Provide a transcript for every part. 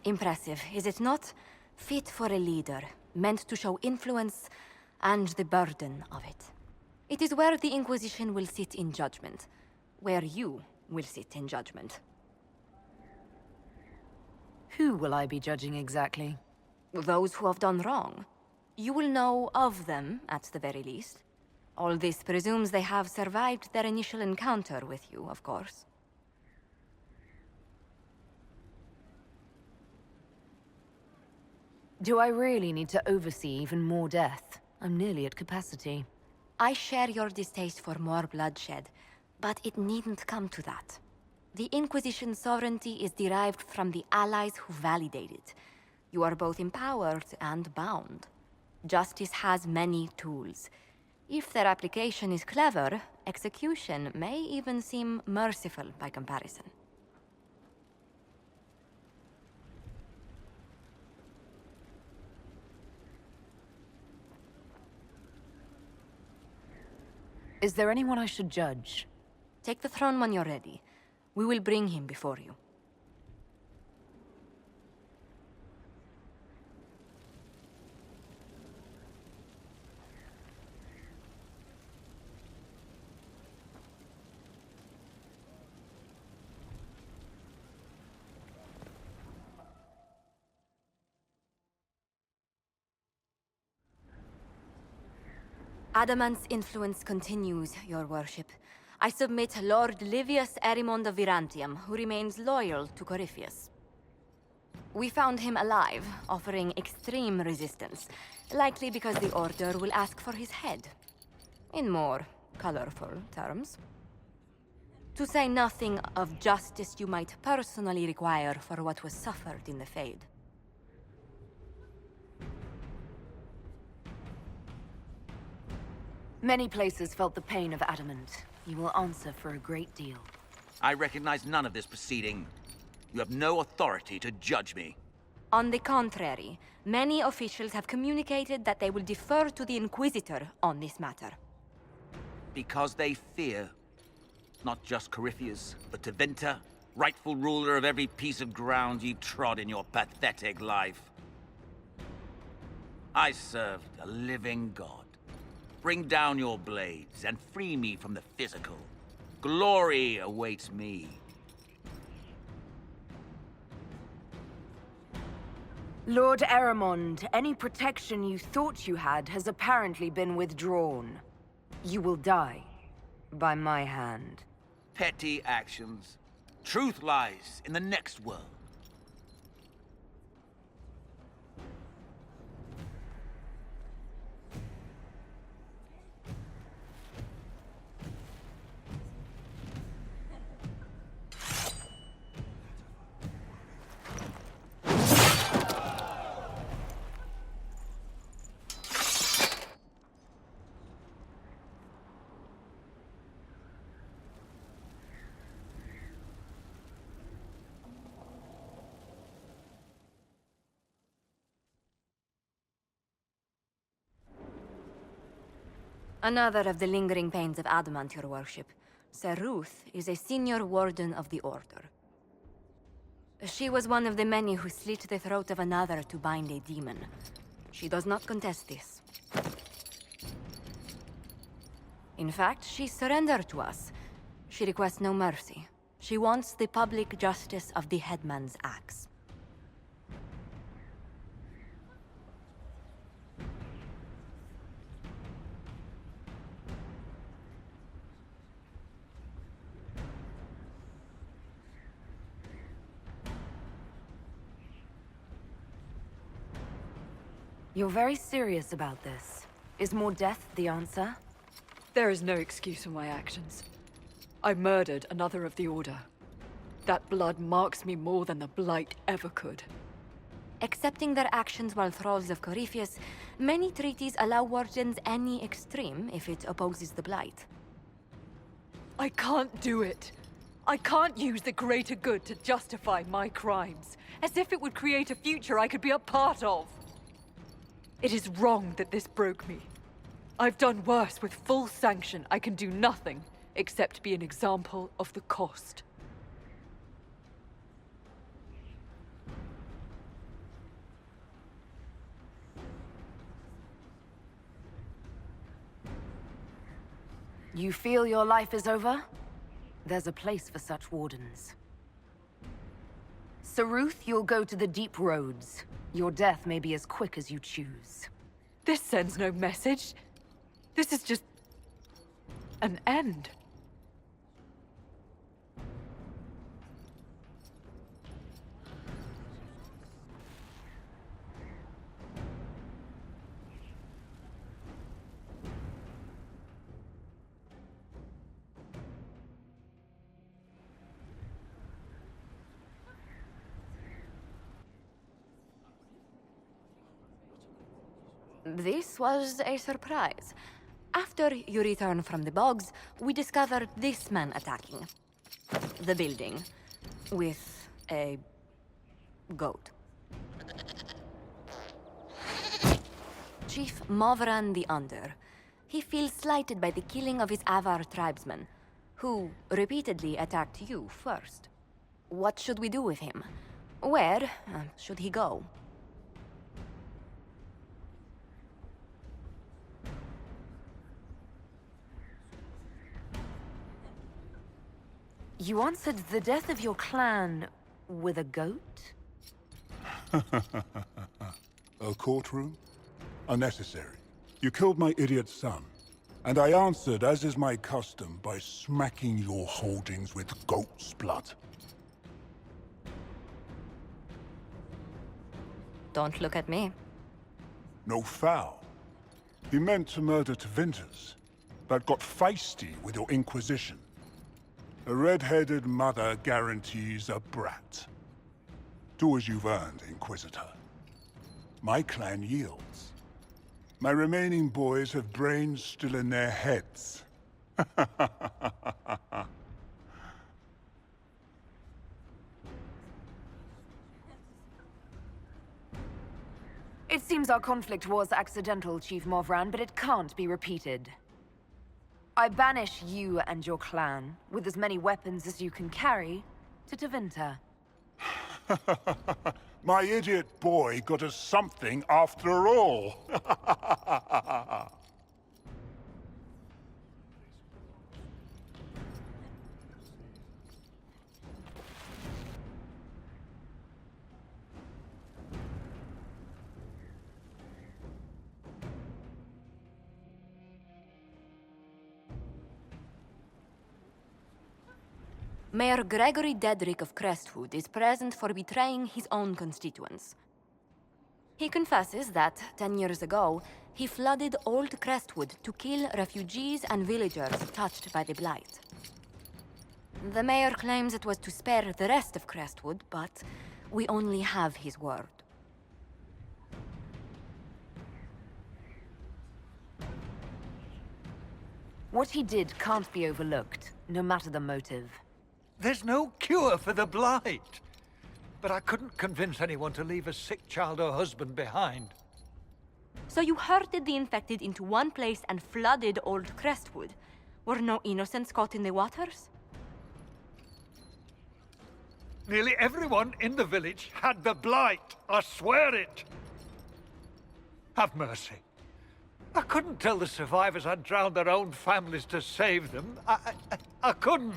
Impressive, is it not? Fit for a leader, meant to show influence and the burden of it. It is where the Inquisition will sit in judgment. Where you will sit in judgment. Who will I be judging exactly? Those who have done wrong. You will know of them, at the very least. All this presumes they have survived their initial encounter with you, of course. Do I really need to oversee even more death? I'm nearly at capacity. I share your distaste for more bloodshed, but it needn't come to that. The Inquisition's sovereignty is derived from the allies who validate it. You are both empowered and bound. Justice has many tools. If their application is clever, execution may even seem merciful by comparison. Is there anyone I should judge? Take the throne when you're ready. We will bring him before you. Adamant's influence continues, your worship. I submit Lord Livius Erimond of Virantium, who remains loyal to Corypheus. We found him alive, offering extreme resistance, likely because the Order will ask for his head. In more colorful terms. To say nothing of justice you might personally require for what was suffered in the Fade. Many places felt the pain of Adamant. You will answer for a great deal. I recognize none of this proceeding. You have no authority to judge me. On the contrary, many officials have communicated that they will defer to the Inquisitor on this matter. Because they fear. Not just Corypheus, but Tevinter, rightful ruler of every piece of ground you trod in your pathetic life. I served a living god. Bring down your blades and free me from the physical. Glory awaits me. Lord Erimond, any protection you thought you had has apparently been withdrawn. You will die. By my hand. Petty actions. Truth lies in the next world. Another of the lingering pains of Adamant, your worship. Sir Ruth is a senior warden of the Order. She was one of the many who slit the throat of another to bind a demon. She does not contest this. In fact, she surrendered to us. She requests no mercy. She wants the public justice of the headman's axe. You're very serious about this. Is more death the answer? There is no excuse for my actions. I murdered another of the Order. That blood marks me more than the Blight ever could. Accepting their actions while thralls of Corypheus, many treaties allow wardens any extreme if it opposes the Blight. I can't do it. I can't use the greater good to justify my crimes, as if it would create a future I could be a part of. It is wrong that this broke me. I've done worse with full sanction. I can do nothing except be an example of the cost. You feel your life is over? There's a place for such wardens. Saruth, you'll go to the Deep Roads. Your death may be as quick as you choose. This sends no message. This is just... an end. This was a surprise. After you return from the bogs, we discovered this man attacking the building with a goat. Chief Movran the Under. He feels slighted by the killing of his Avar tribesmen, who repeatedly attacked you first. What should we do with him? Where should he go? You answered the death of your clan with a goat? A courtroom? Unnecessary. You killed my idiot son, and I answered, as is my custom, by smacking your holdings with goat's blood. Don't look at me. No foul. You meant to murder Tevinters, but got feisty with your inquisition. A red-headed mother guarantees a brat. Do as you've earned, Inquisitor. My clan yields. My remaining boys have brains still in their heads. It seems our conflict was accidental, Chief Movran, but it can't be repeated. I banish you and your clan, with as many weapons as you can carry, to Tevinter. My idiot boy got us something after all. Mayor Gregory Dedrick of Crestwood is present for betraying his own constituents. He confesses that, 10 years ago, he flooded Old Crestwood to kill refugees and villagers touched by the Blight. The mayor claims it was to spare the rest of Crestwood, but we only have his word. What he did can't be overlooked, no matter the motive. There's no cure for the Blight. But I couldn't convince anyone to leave a sick child or husband behind. So you herded the infected into one place and flooded Old Crestwood? Were no innocents caught in the waters? Nearly everyone in the village had the Blight. I swear it. Have mercy. I couldn't tell the survivors I'd drowned their own families to save them. I couldn't.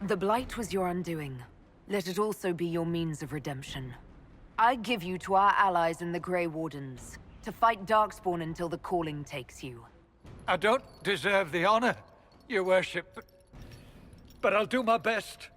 The Blight was your undoing. Let it also be your means of redemption. I give you to our allies in the Grey Wardens, to fight Darkspawn until the calling takes you. I don't deserve the honor, your worship, but I'll do my best.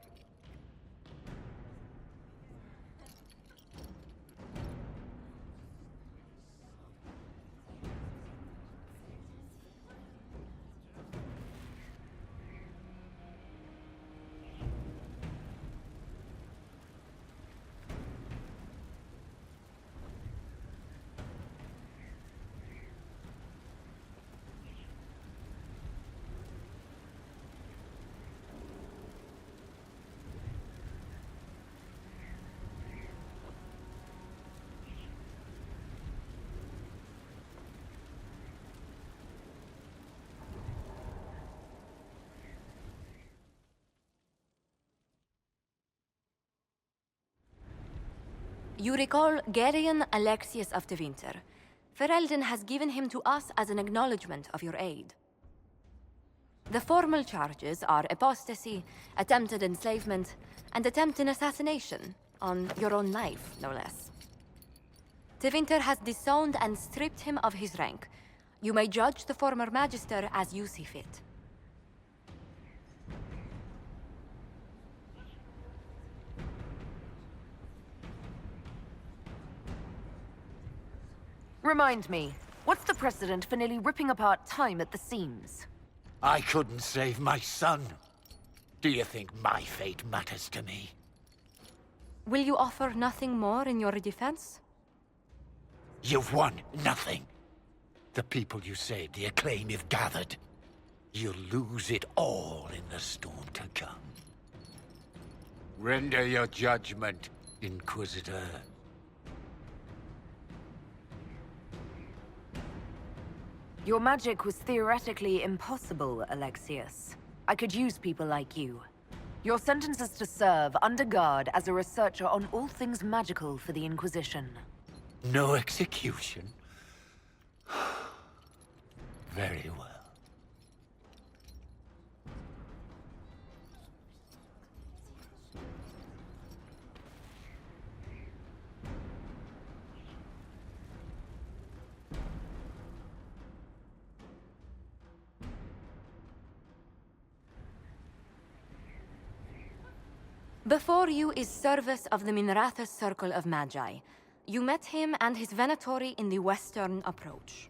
You recall Gerion Alexius of Tevinter. Ferelden has given him to us as an acknowledgement of your aid. The formal charges are apostasy, attempted enslavement, and attempted assassination, on your own life, no less. Tevinter has disowned and stripped him of his rank. You may judge the former Magister as you see fit. Remind me, what's the precedent for nearly ripping apart time at the seams? I couldn't save my son. Do you think my fate matters to me? Will you offer nothing more in your defense? You've won nothing. The people you saved, the acclaim you've gathered. You'll lose it all in the storm to come. Render your judgment, Inquisitor. Your magic was theoretically impossible, Alexius. I could use people like you. Your sentence is to serve under guard as a researcher on all things magical for the Inquisition. No execution? Very well. Before you is Service of the Minrathous Circle of Magi. You met him and his Venatori in the Western Approach.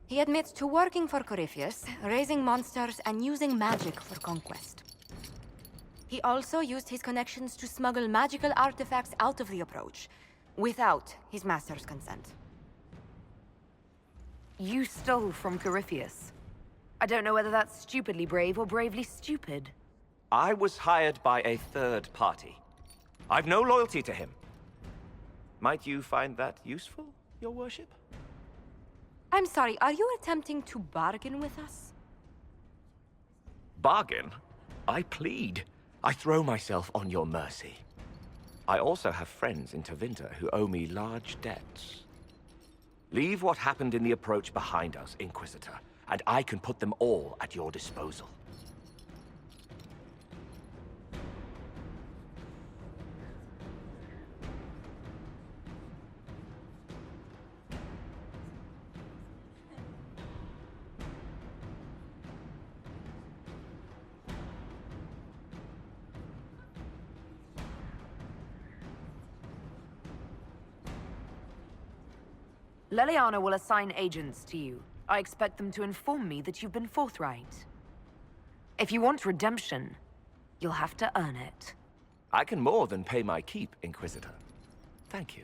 He admits to working for Corypheus, raising monsters, and using magic for conquest. He also used his connections to smuggle magical artifacts out of the Approach, without his master's consent. You stole from Corypheus. I don't know whether that's stupidly brave or bravely stupid. I was hired by a third party. I've no loyalty to him. Might you find that useful, your worship? I'm sorry, are you attempting to bargain with us? Bargain? I plead. I throw myself on your mercy. I also have friends in Tevinter who owe me large debts. Leave what happened in the Approach behind us, Inquisitor, and I can put them all at your disposal. Leliana will assign agents to you. I expect them to inform me that you've been forthright. If you want redemption, you'll have to earn it. I can more than pay my keep, Inquisitor. Thank you.